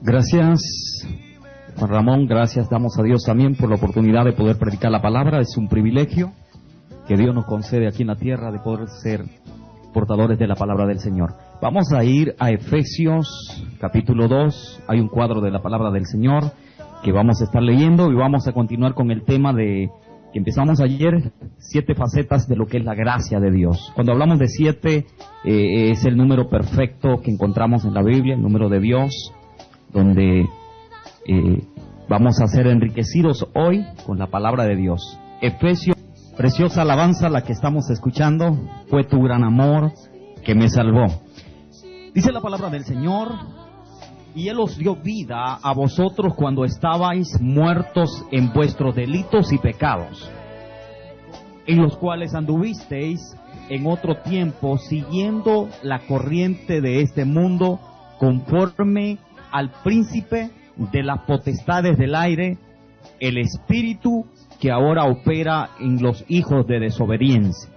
Gracias, Juan Ramón, gracias, damos a Dios también por la oportunidad de poder predicar la palabra. Es un privilegio que Dios nos concede aquí en la tierra de poder ser portadores de la palabra del Señor. Vamos a ir a Efesios capítulo 2, hay un cuadro de la palabra del Señor que vamos a estar leyendo y vamos a continuar con el tema de que empezamos ayer, 7 facetas de lo que es la gracia de Dios. Cuando hablamos de 7, es el número perfecto que encontramos en la Biblia, el número de Dios, donde vamos a ser enriquecidos hoy con la palabra de Dios. Efesios, preciosa alabanza la que estamos escuchando, fue tu gran amor que me salvó. Dice la palabra del Señor, y Él os dio vida a vosotros cuando estabais muertos en vuestros delitos y pecados, en los cuales anduvisteis en otro tiempo, siguiendo la corriente de este mundo, conforme al príncipe de las potestades del aire, el espíritu que ahora opera en los hijos de desobediencia,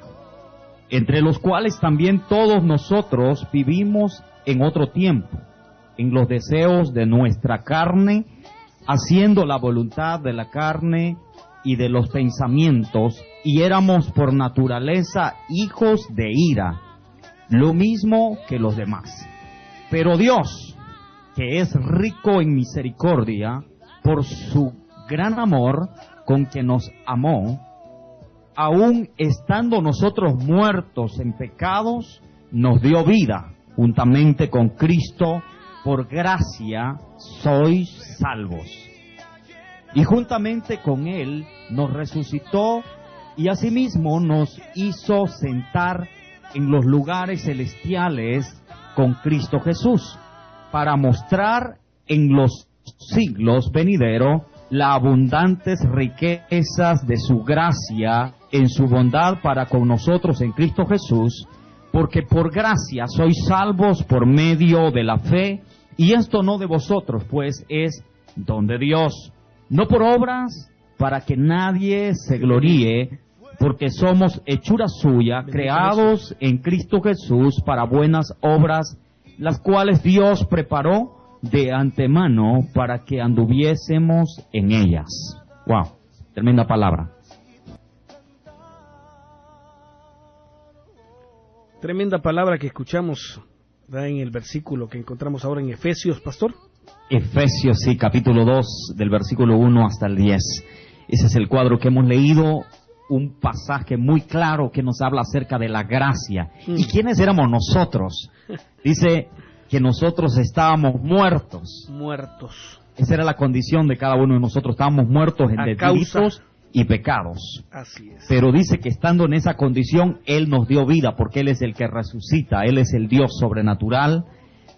entre los cuales también todos nosotros vivimos en otro tiempo, en los deseos de nuestra carne, haciendo la voluntad de la carne y de los pensamientos, y éramos por naturaleza hijos de ira, lo mismo que los demás. Pero Dios, que es rico en misericordia, por su gran amor con que nos amó, aun estando nosotros muertos en pecados, nos dio vida juntamente con Cristo. Por gracia sois salvos. Y juntamente con Él nos resucitó y asimismo nos hizo sentar en los lugares celestiales con Cristo Jesús, para mostrar en los siglos venideros las abundantes riquezas de su gracia en su bondad para con nosotros en Cristo Jesús, porque por gracia sois salvos por medio de la fe, y esto no de vosotros, pues es don de Dios, no por obras, para que nadie se gloríe, porque somos hechura suya, creados en Cristo Jesús para buenas obras, las cuales Dios preparó de antemano para que anduviésemos en ellas. Wow, tremenda palabra. Tremenda palabra que escuchamos en el versículo que encontramos ahora en Efesios, pastor. Efesios, sí, capítulo 2, del versículo 1 hasta el 10. Ese es el cuadro que hemos leído, un pasaje muy claro que nos habla acerca de la gracia. ¿Y quiénes éramos nosotros? Dice que nosotros estábamos muertos. Muertos. Esa era la condición de cada uno de nosotros, estábamos muertos en delitos y pecados. Así es. Pero dice que estando en esa condición, Él nos dio vida, porque Él es el que resucita, Él es el Dios sobrenatural,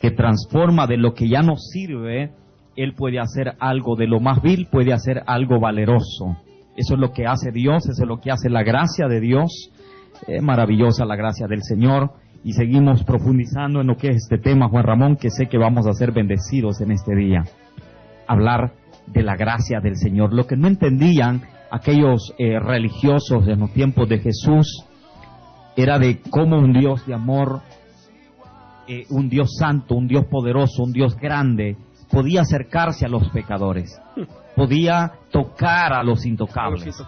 que transforma de lo que ya nos sirve, Él puede hacer algo de lo más vil, puede hacer algo valeroso. Eso es lo que hace Dios, eso es lo que hace la gracia de Dios. Es maravillosa la gracia del Señor. Y seguimos profundizando en lo que es este tema, Juan Ramón, que sé que vamos a ser bendecidos en este día. Hablar de la gracia del Señor. Lo que no entendían aquellos religiosos en los tiempos de Jesús era de cómo un Dios de amor, un Dios santo, un Dios poderoso, un Dios grande, podía acercarse a los pecadores, podía tocar a los intocables.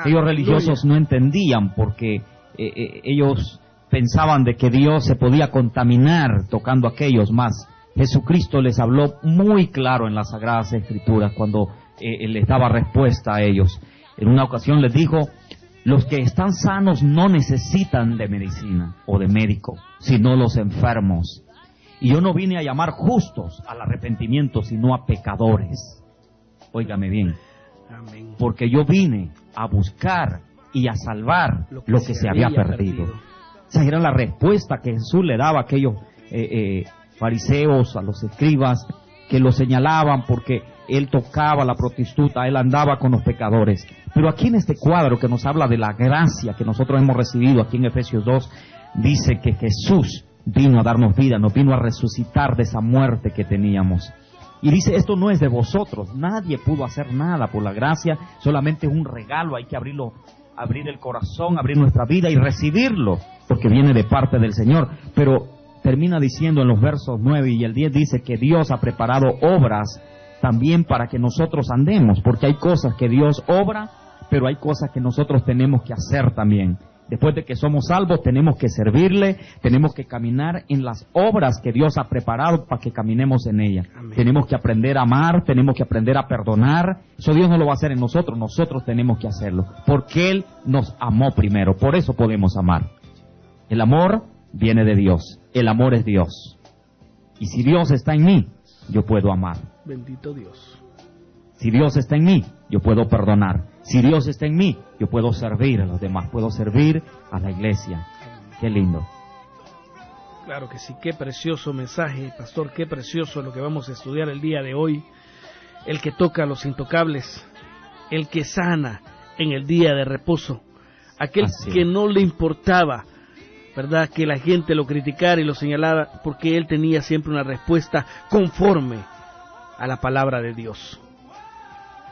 Ellos religiosos no entendían porque ellos pensaban de que Dios se podía contaminar tocando a aquellos más. Jesucristo les habló muy claro en las Sagradas Escrituras cuando les daba respuesta a ellos. En una ocasión les dijo, los que están sanos no necesitan de medicina o de médico, sino los enfermos. Y yo no vine a llamar justos al arrepentimiento, sino a pecadores. Óigame bien. Amén. Porque yo vine a buscar y a salvar lo que se había perdido. Esa era la respuesta que Jesús le daba a aquellos fariseos, a los escribas, que lo señalaban porque Él tocaba a la prostituta, Él andaba con los pecadores. Pero aquí en este cuadro que nos habla de la gracia que nosotros hemos recibido aquí en Efesios 2, dice que Jesús vino a darnos vida, nos vino a resucitar de esa muerte que teníamos. Y dice, esto no es de vosotros, nadie pudo hacer nada por la gracia, solamente es un regalo, hay que abrirlo, abrir el corazón, abrir nuestra vida y recibirlo, porque viene de parte del Señor. Pero termina diciendo en los versos 9 y el 10, dice que Dios ha preparado obras también para que nosotros andemos, porque hay cosas que Dios obra, pero hay cosas que nosotros tenemos que hacer también. Después de que somos salvos, tenemos que servirle, tenemos que caminar en las obras que Dios ha preparado para que caminemos en ellas. Amén. Tenemos que aprender a amar, tenemos que aprender a perdonar. Eso Dios no lo va a hacer en nosotros, nosotros tenemos que hacerlo, porque Él nos amó primero, por eso podemos amar. El amor viene de Dios, el amor es Dios. Y si Dios está en mí, yo puedo amar. Bendito Dios. Si Dios está en mí, yo puedo perdonar. Si Dios está en mí, yo puedo servir a los demás, puedo servir a la iglesia. Qué lindo. Claro que sí, qué precioso mensaje, pastor, qué precioso lo que vamos a estudiar el día de hoy. El que toca a los intocables, el que sana en el día de reposo, aquel que no le importaba, ¿verdad?, que la gente lo criticara y lo señalara, porque él tenía siempre una respuesta conforme a la palabra de Dios.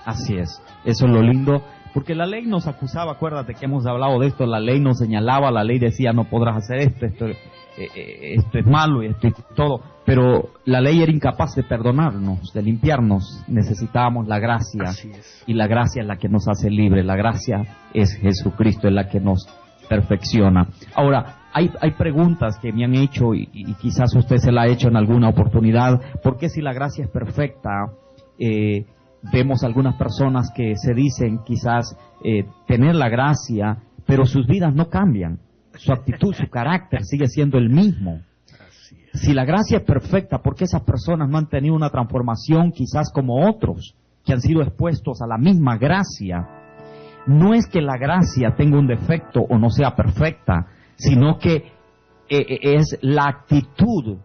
Así es, eso es lo lindo, porque la ley nos acusaba, acuérdate que hemos hablado de esto, la ley nos señalaba, la ley decía no podrás hacer esto es malo y esto y todo, pero la ley era incapaz de perdonarnos, de limpiarnos, necesitábamos la gracia, y la gracia es la que nos hace libres, la gracia es Jesucristo, es la que nos perfecciona. Ahora, hay preguntas que me han hecho y quizás usted se la ha hecho en alguna oportunidad, ¿por qué si la gracia es perfecta? Vemos algunas personas que se dicen quizás tener la gracia, pero sus vidas no cambian. Su actitud, su carácter sigue siendo el mismo. Si la gracia es perfecta, ¿por qué esas personas no han tenido una transformación quizás como otros que han sido expuestos a la misma gracia? No es que la gracia tenga un defecto o no sea perfecta, sino que es la actitud,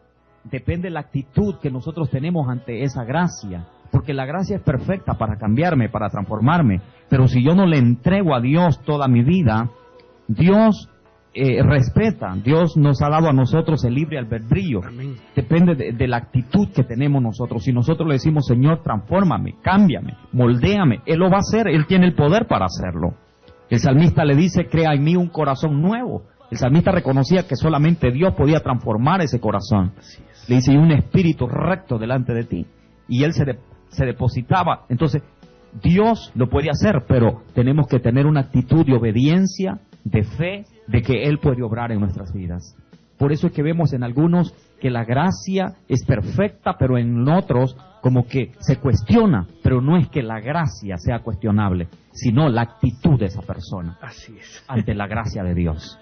depende de la actitud que nosotros tenemos ante esa gracia. Porque la gracia es perfecta para cambiarme, para transformarme. Pero si yo no le entrego a Dios toda mi vida, Dios respeta. Dios nos ha dado a nosotros el libre albedrío. Amén. Depende de la actitud que tenemos nosotros. Si nosotros le decimos, Señor, transfórmame, cámbiame, moldéame, Él lo va a hacer. Él tiene el poder para hacerlo. El salmista le dice, crea en mí un corazón nuevo. El salmista reconocía que solamente Dios podía transformar ese corazón. Le dice, y un espíritu recto delante de ti. Y Él se depositaba. Entonces, Dios lo puede hacer, pero tenemos que tener una actitud de obediencia, de fe, de que Él puede obrar en nuestras vidas. Por eso es que vemos en algunos que la gracia es perfecta, pero en otros como que se cuestiona, pero no es que la gracia sea cuestionable, sino la actitud de esa persona. Así es. Ante la gracia de Dios.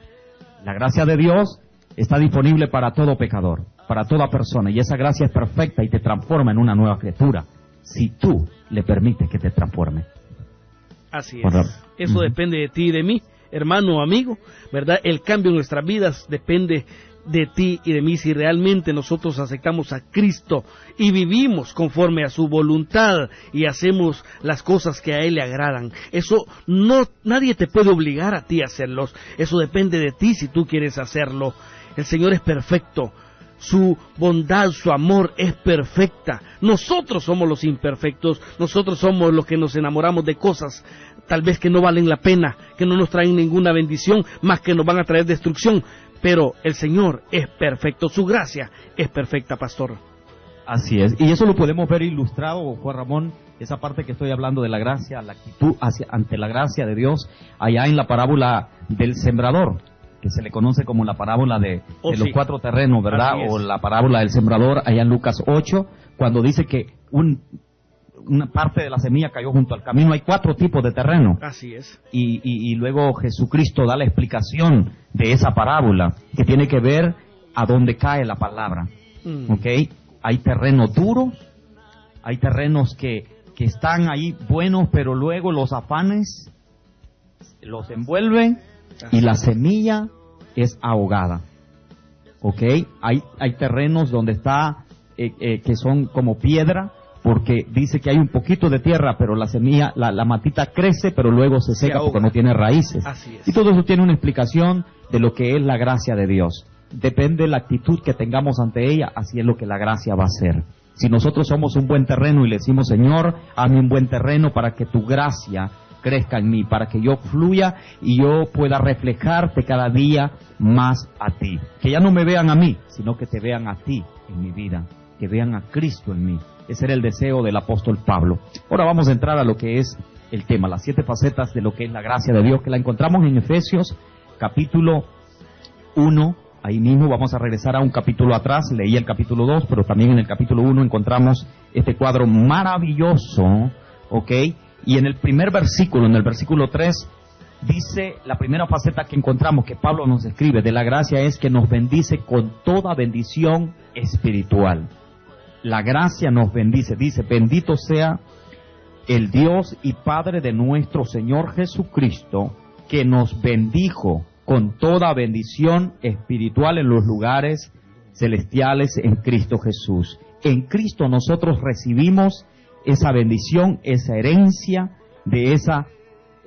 La gracia de Dios está disponible para todo pecador, para toda persona, y esa gracia es perfecta y te transforma en una nueva criatura, si tú le permites que te transforme. Así es. Eso depende de ti y de mí, hermano o amigo, ¿verdad? El cambio en nuestras vidas depende de ti y de mí, si realmente nosotros aceptamos a Cristo y vivimos conforme a su voluntad y hacemos las cosas que a Él le agradan. Eso nadie te puede obligar a ti a hacerlos. Eso depende de ti si tú quieres hacerlo. El Señor es perfecto. Su bondad, su amor es perfecta. Nosotros somos los imperfectos, nosotros somos los que nos enamoramos de cosas tal vez que no valen la pena, que no nos traen ninguna bendición, más que nos van a traer destrucción. Pero el Señor es perfecto, su gracia es perfecta, pastor. Así es, y eso lo podemos ver ilustrado, Juan Ramón, esa parte que estoy hablando de la gracia, la actitud ante la gracia de Dios, allá en la parábola del sembrador, que se le conoce como la parábola de los 4 terrenos, ¿verdad? O la parábola del sembrador, allá en Lucas 8, cuando dice que una parte de la semilla cayó junto al camino. Hay 4 tipos de terreno. Así es. Y luego Jesucristo da la explicación de esa parábola, que tiene que ver a dónde cae la palabra. ¿Ok? Hay terrenos duros, hay terrenos que están ahí buenos, pero luego los afanes los envuelven y la semilla es ahogada. ¿Ok? Hay terrenos donde está, que son como piedra, porque dice que hay un poquito de tierra, pero la semilla, la matita crece, pero luego se seca porque no tiene raíces. Así es. Y todo eso tiene una explicación de lo que es la gracia de Dios. Depende de la actitud que tengamos ante ella, así es lo que la gracia va a hacer. Si nosotros somos un buen terreno y le decimos, Señor, hazme un buen terreno para que tu gracia crezca en mí, para que yo fluya y yo pueda reflejarte cada día más a ti. Que ya no me vean a mí, sino que te vean a ti en mi vida, que vean a Cristo en mí. Ese era el deseo del apóstol Pablo. Ahora vamos a entrar a lo que es el tema, las 7 facetas de lo que es la gracia de Dios, que la encontramos en Efesios capítulo 1. Ahí mismo vamos a regresar a un capítulo atrás, leí el capítulo 2, pero también en el capítulo 1 encontramos este cuadro maravilloso, ¿ok? Y en el primer versículo, en el versículo 3, dice, la primera faceta que encontramos, que Pablo nos escribe de la gracia, es que nos bendice con toda bendición espiritual. La gracia nos bendice, dice, bendito sea el Dios y Padre de nuestro Señor Jesucristo, que nos bendijo con toda bendición espiritual en los lugares celestiales en Cristo Jesús. En Cristo nosotros recibimos esa bendición, esa herencia de esa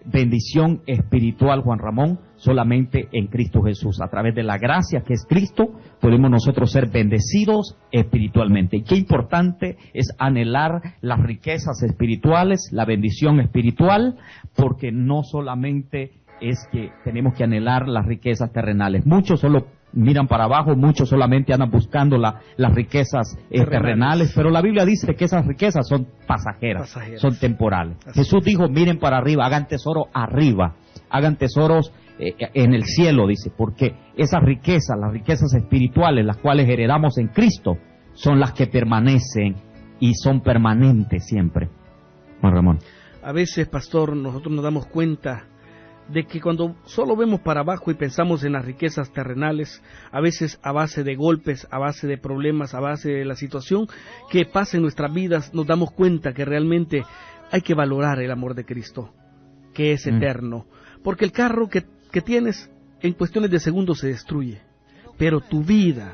bendición espiritual, Juan Ramón, solamente en Cristo Jesús. A través de la gracia que es Cristo, podemos nosotros ser bendecidos espiritualmente. Y qué importante es anhelar las riquezas espirituales, la bendición espiritual, porque no solamente es que tenemos que anhelar las riquezas terrenales. Muchos solo miran para abajo, muchos solamente andan buscando las riquezas terrenales, pero la Biblia dice que esas riquezas son pasajeras. Son temporales. Jesús dijo, miren para arriba, hagan tesoro arriba, hagan tesoros en el cielo, dice, porque esas riquezas, las riquezas espirituales, las cuales heredamos en Cristo, son las que permanecen y son permanentes siempre. Juan Ramón. A veces, pastor, nosotros nos damos cuenta de que cuando solo vemos para abajo y pensamos en las riquezas terrenales, a veces a base de golpes, a base de problemas, a base de la situación que pasa en nuestras vidas, nos damos cuenta que realmente hay que valorar el amor de Cristo, que es eterno. Porque el carro que tienes en cuestiones de segundos se destruye, pero tu vida,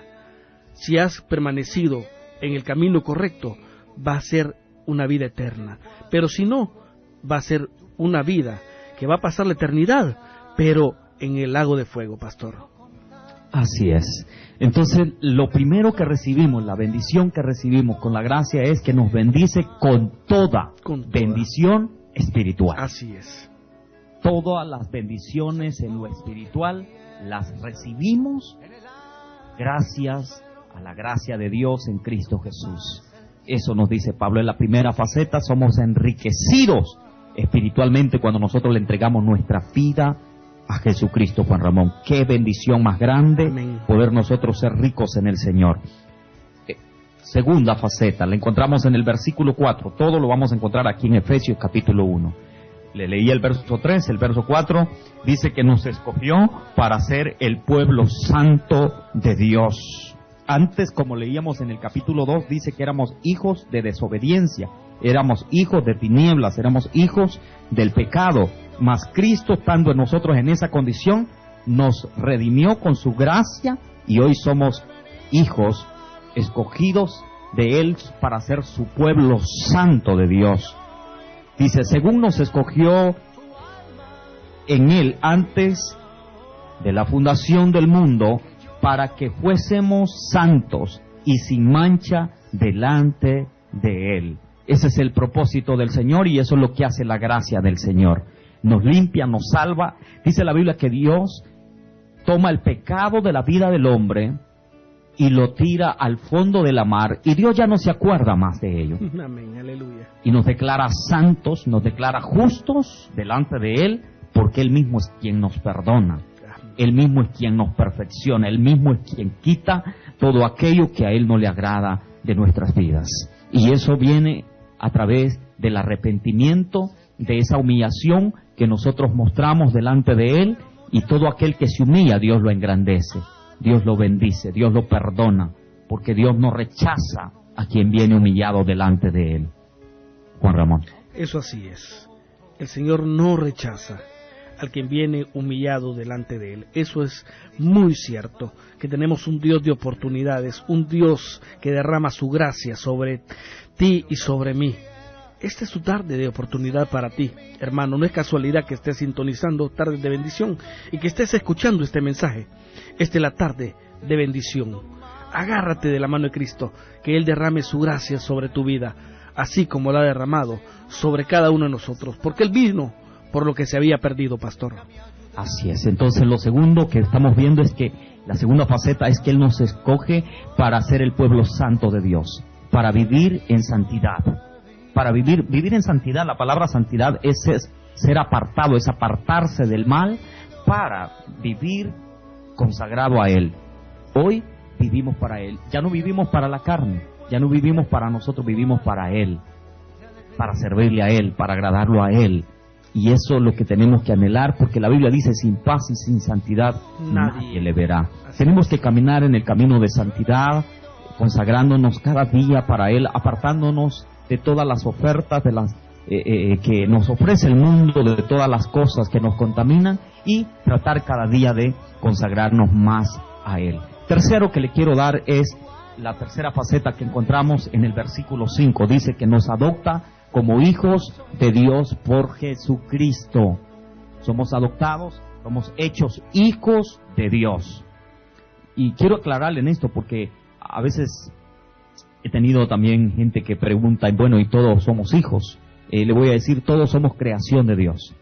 si has permanecido en el camino correcto, va a ser una vida eterna. Pero si no, va a ser una vida que va a pasar la eternidad, pero en el lago de fuego, pastor. Así es. Entonces, lo primero que recibimos, la bendición que recibimos con la gracia es que nos bendice con toda bendición espiritual. Así es. Todas las bendiciones en lo espiritual las recibimos gracias a la gracia de Dios en Cristo Jesús. Eso nos dice Pablo en la primera faceta, somos enriquecidos espiritualmente cuando nosotros le entregamos nuestra vida a Jesucristo, Juan Ramón. Qué bendición más grande. Amén. Poder nosotros ser ricos en el Señor. Segunda faceta, la encontramos en el versículo 4, todo lo vamos a encontrar aquí en Efesios capítulo 1. Le leí el verso 3, el verso 4, dice que nos escogió para ser el pueblo santo de Dios. Antes, como leíamos en el capítulo 2, dice que éramos hijos de desobediencia, éramos hijos de tinieblas, éramos hijos del pecado, mas Cristo, estando en nosotros en esa condición, nos redimió con su gracia y hoy somos hijos escogidos de Él para ser su pueblo santo de Dios. Dice, según nos escogió en Él antes de la fundación del mundo, para que fuésemos santos y sin mancha delante de Él. Ese es el propósito del Señor y eso es lo que hace la gracia del Señor. Nos limpia, nos salva. Dice la Biblia que Dios toma el pecado de la vida del hombre y lo tira al fondo de la mar y Dios ya no se acuerda más de ello. Amén, aleluya. Y nos declara santos, nos declara justos delante de Él, porque Él mismo es quien nos perdona. Él mismo es quien nos perfecciona, Él mismo es quien quita todo aquello que a Él no le agrada de nuestras vidas. Y eso viene a través del arrepentimiento, de esa humillación que nosotros mostramos delante de Él, y todo aquel que se humilla, Dios lo engrandece, Dios lo bendice, Dios lo perdona, porque Dios no rechaza a quien viene humillado delante de Él. Juan Ramón. Eso así es. El Señor no rechaza al quien viene humillado delante de Él. Eso es muy cierto, que tenemos un Dios de oportunidades, un Dios que derrama su gracia sobre ti y sobre mí. Esta es tu tarde de oportunidad para ti, hermano. No es casualidad que estés sintonizando tarde de bendición y que estés escuchando este mensaje. Esta es la tarde de bendición. Agárrate de la mano de Cristo, que Él derrame su gracia sobre tu vida, así como la ha derramado sobre cada uno de nosotros, porque Él vino por lo que se había perdido, pastor. Así es. Entonces lo segundo que estamos viendo es que la segunda faceta es que Él nos escoge para ser el pueblo santo de Dios, para vivir en santidad. Para vivir en santidad, la palabra santidad es ser apartado, es apartarse del mal para vivir consagrado a Él. Hoy vivimos para Él, ya no vivimos para la carne, ya no vivimos para nosotros, vivimos para Él, para servirle a Él, para agradarlo a Él. Y eso es lo que tenemos que anhelar, porque la Biblia dice, sin paz y sin santidad nadie le verá. Tenemos que caminar en el camino de santidad, consagrándonos cada día para Él, apartándonos de todas las ofertas que nos ofrece el mundo, de todas las cosas que nos contaminan, y tratar cada día de consagrarnos más a Él. Tercero que le quiero dar es la tercera faceta que encontramos en el versículo 5. Dice que nos adopta como hijos de Dios por Jesucristo. Somos adoptados, somos hechos hijos de Dios. Y quiero aclararle en esto porque a veces he tenido también gente que pregunta, bueno, ¿y todos somos hijos? Le voy a decir, todos somos creación de Dios.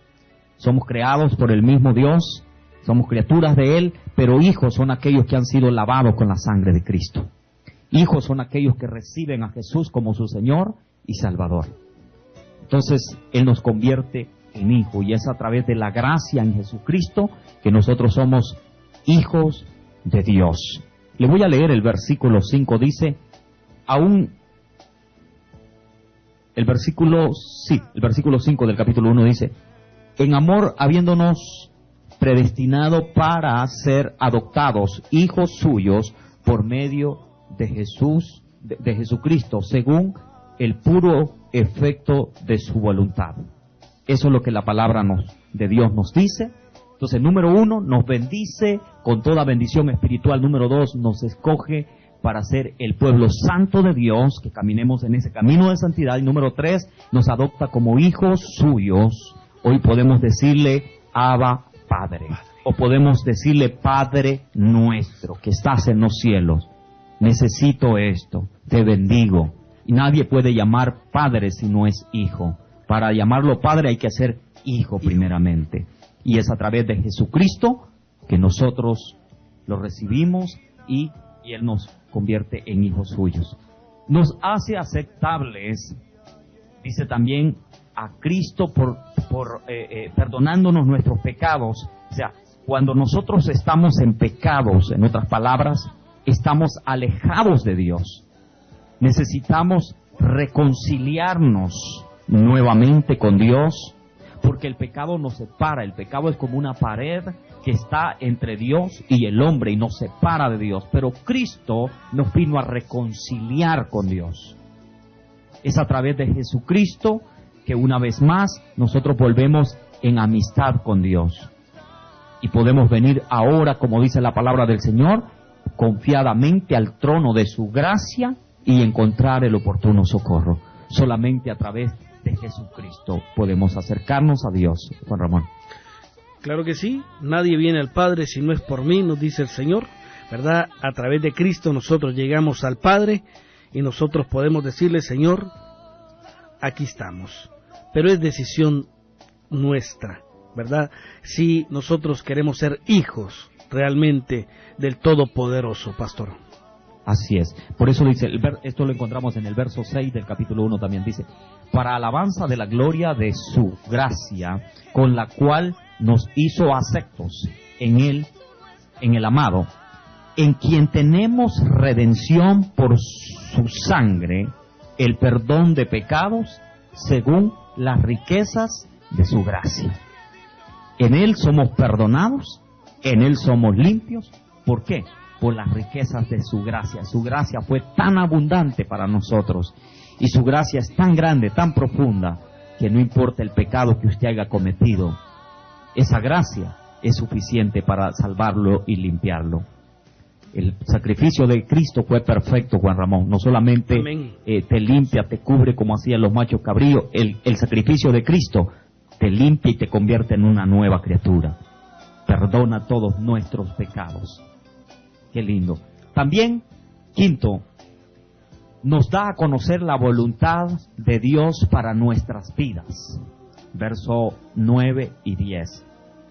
Somos creados por el mismo Dios, somos criaturas de Él, pero hijos son aquellos que han sido lavados con la sangre de Cristo. Hijos son aquellos que reciben a Jesús como su Señor y Salvador. Entonces, Él nos convierte en hijo, y es a través de la gracia en Jesucristo que nosotros somos hijos de Dios. Le voy a leer el versículo 5, dice, el versículo 5 del capítulo 1 dice, en amor habiéndonos predestinado para ser adoptados hijos suyos por medio de Jesucristo, según el puro efecto de su voluntad. Eso es lo que la palabra de Dios nos dice. Entonces, número 1, nos bendice con toda bendición espiritual. Número 2, nos escoge para ser el pueblo santo de Dios, que caminemos en ese camino de santidad. Y número 3, nos adopta como hijos suyos. Hoy podemos decirle Abba Padre, o podemos decirle Padre nuestro, que estás en los cielos. Necesito esto, te bendigo. Y nadie puede llamar Padre si no es hijo. Para llamarlo Padre hay que ser hijo primeramente. Y es a través de Jesucristo que nosotros lo recibimos y Él nos convierte en hijos suyos. Nos hace aceptables, dice también, a Cristo perdonándonos nuestros pecados. O sea, cuando nosotros estamos en pecados, en otras palabras, estamos alejados de Dios. Necesitamos reconciliarnos nuevamente con Dios, porque el pecado nos separa. El pecado es como una pared que está entre Dios y el hombre y nos separa de Dios. Pero Cristo nos vino a reconciliar con Dios. Es a través de Jesucristo que una vez más nosotros volvemos en amistad con Dios. Y podemos venir ahora, como dice la palabra del Señor, confiadamente al trono de su gracia y encontrar el oportuno socorro. Solamente a través de Jesucristo podemos acercarnos a Dios. Juan Ramón. Claro que sí, nadie viene al Padre si no es por mí, nos dice el Señor, ¿verdad? A través de Cristo nosotros llegamos al Padre y nosotros podemos decirle, Señor, aquí estamos. Pero es decisión nuestra, ¿verdad? Si nosotros queremos ser hijos realmente del Todopoderoso, pastor. Así es. Por eso dice, esto lo encontramos en el verso 6 del capítulo 1 también, dice, para alabanza de la gloria de su gracia, con la cual nos hizo aceptos en Él, en el amado, en quien tenemos redención por su sangre, el perdón de pecados, según las riquezas de su gracia. En Él somos perdonados, en Él somos limpios. ¿Por qué? Por las riquezas de su gracia. Su gracia fue tan abundante para nosotros y su gracia es tan grande, tan profunda, que no importa el pecado que usted haya cometido, esa gracia es suficiente para salvarlo y limpiarlo. El sacrificio de Cristo fue perfecto, Juan Ramón. No solamente te limpia, te cubre como hacían los machos cabríos. El sacrificio de Cristo te limpia y te convierte en una nueva criatura. Perdona todos nuestros pecados. Qué lindo. También, quinto, nos da a conocer la voluntad de Dios para nuestras vidas. verso 9 y 10.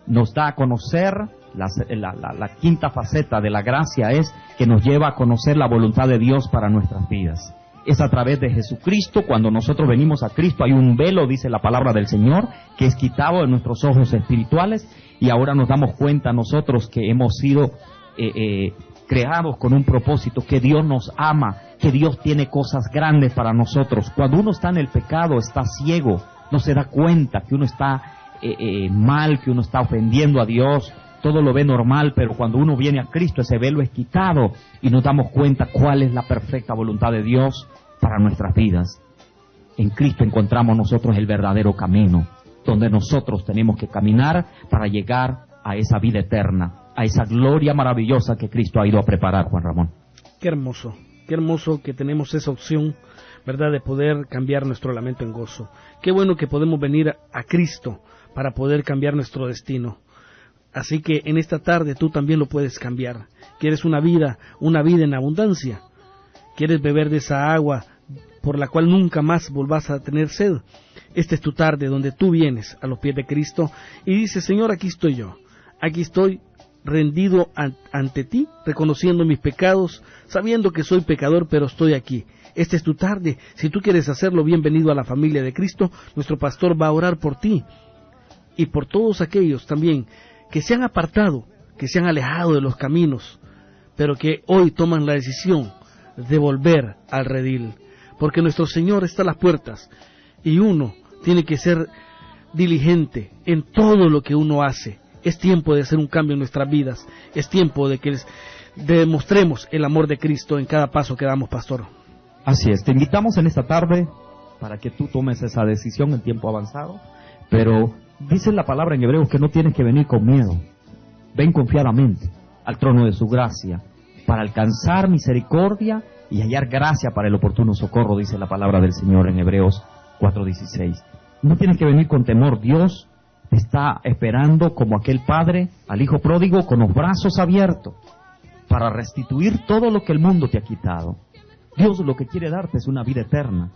Nos da a conocer, la quinta faceta de la gracia es que nos lleva a conocer la voluntad de Dios para nuestras vidas. Es a través de Jesucristo. Cuando nosotros venimos a Cristo hay un velo, dice la palabra del Señor, que es quitado de nuestros ojos espirituales, y ahora nos damos cuenta nosotros que hemos sido creados con un propósito, que Dios nos ama, que Dios tiene cosas grandes para nosotros. Cuando uno está en el pecado, está ciego, no se da cuenta que uno está mal, que uno está ofendiendo a Dios, todo lo ve normal, pero cuando uno viene a Cristo, ese velo es quitado y nos damos cuenta cuál es la perfecta voluntad de Dios para nuestras vidas. En Cristo encontramos nosotros el verdadero camino, donde nosotros tenemos que caminar para llegar a esa vida eterna, a esa gloria maravillosa que Cristo ha ido a preparar, Juan Ramón. Qué hermoso que tenemos esa opción, ¿verdad?, de poder cambiar nuestro lamento en gozo. Qué bueno que podemos venir a Cristo para poder cambiar nuestro destino. Así que en esta tarde tú también lo puedes cambiar. ¿Quieres una vida en abundancia? ¿Quieres beber de esa agua por la cual nunca más volvás a tener sed? Esta es tu tarde donde tú vienes a los pies de Cristo y dices: Señor, aquí estoy yo. Aquí estoy rendido ante ti, reconociendo mis pecados, sabiendo que soy pecador, pero estoy aquí. Esta es tu tarde. Si tú quieres hacerlo, bienvenido a la familia de Cristo. Nuestro pastor va a orar por ti y por todos aquellos también que se han apartado, que se han alejado de los caminos, pero que hoy toman la decisión de volver al redil, porque nuestro Señor está a las puertas y uno tiene que ser diligente en todo lo que uno hace. Es tiempo de hacer un cambio en nuestras vidas, es tiempo de que demostremos el amor de Cristo en cada paso que damos, pastor. Así es, te invitamos en esta tarde para que tú tomes esa decisión en tiempo avanzado, pero dice la palabra en Hebreos que no tienes que venir con miedo. Ven confiadamente al trono de su gracia para alcanzar misericordia y hallar gracia para el oportuno socorro, dice la palabra del Señor en Hebreos 4:16. No tienes que venir con temor. Dios te está esperando como aquel padre al hijo pródigo con los brazos abiertos para restituir todo lo que el mundo te ha quitado. Dios lo que quiere darte es una vida eterna,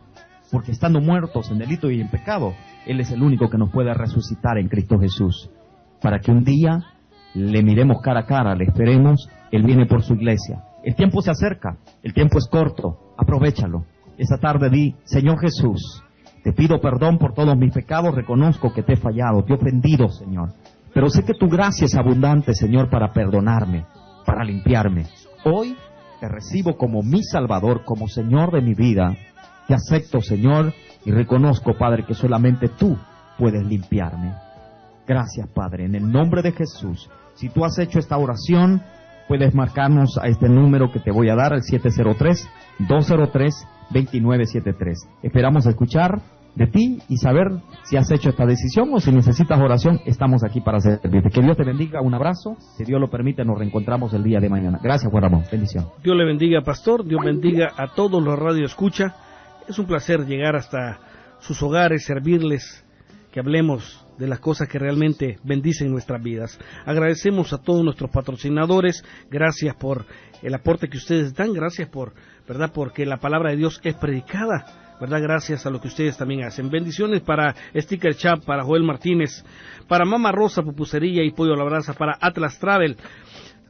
porque estando muertos en delito y en pecado, Él es el único que nos puede resucitar en Cristo Jesús, para que un día le miremos cara a cara, le esperemos. Él viene por su iglesia. El tiempo se acerca, el tiempo es corto, aprovéchalo. Esta tarde di: Señor Jesús, te pido perdón por todos mis pecados, reconozco que te he fallado, te he ofendido, Señor, pero sé que tu gracia es abundante, Señor, para perdonarme, para limpiarme. Hoy te recibo como mi Salvador, como Señor de mi vida. Te acepto, Señor, y reconozco, Padre, que solamente tú puedes limpiarme. Gracias, Padre, en el nombre de Jesús. Si tú has hecho esta oración, puedes marcarnos a este número que te voy a dar, el 703-203-2973. Esperamos escuchar de ti y saber si has hecho esta decisión o si necesitas oración. Estamos aquí para servirte. Que Dios te bendiga. Un abrazo. Si Dios lo permite, nos reencontramos el día de mañana. Gracias, Juan Ramón. Bendición. Dios le bendiga, pastor. Dios bendiga a todos los Radio Escucha. Es un placer llegar hasta sus hogares, servirles, que hablemos de las cosas que realmente bendicen nuestras vidas. Agradecemos a todos nuestros patrocinadores. Gracias por el aporte que ustedes dan. Gracias por, ¿verdad?, porque la palabra de Dios es predicada, ¿verdad? Gracias a lo que ustedes también hacen. Bendiciones para Sticker Shop, para Joel Martínez, para Mama Rosa Pupusería y Pollo a la Brasa, para Atlas Travel,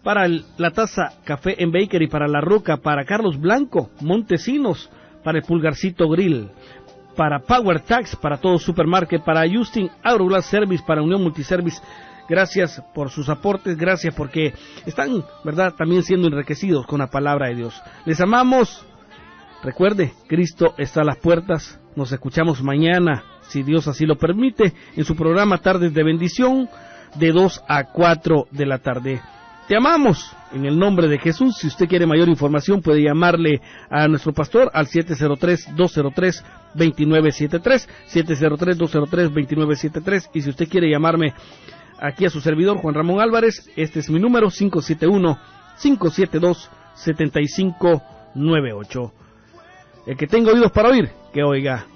para la Taza Café en Bakery, para La Roca, para Carlos Blanco, Montesinos, para el Pulgarcito Grill, para Power Tax, para todo Supermarket, para Justin Agroglass Service, para Unión Multiservice. Gracias por sus aportes, gracias porque están, ¿verdad?, también siendo enriquecidos con la palabra de Dios. Les amamos. Recuerde, Cristo está a las puertas. Nos escuchamos mañana, si Dios así lo permite, en su programa Tardes de Bendición, de 2 a 4 de la tarde. Te amamos en el nombre de Jesús. Si usted quiere mayor información, puede llamarle a nuestro pastor al 703-203-2973, 703-203-2973. Y si usted quiere llamarme aquí a su servidor, Juan Ramón Álvarez, este es mi número, 571-572-7598. El que tenga oídos para oír, que oiga.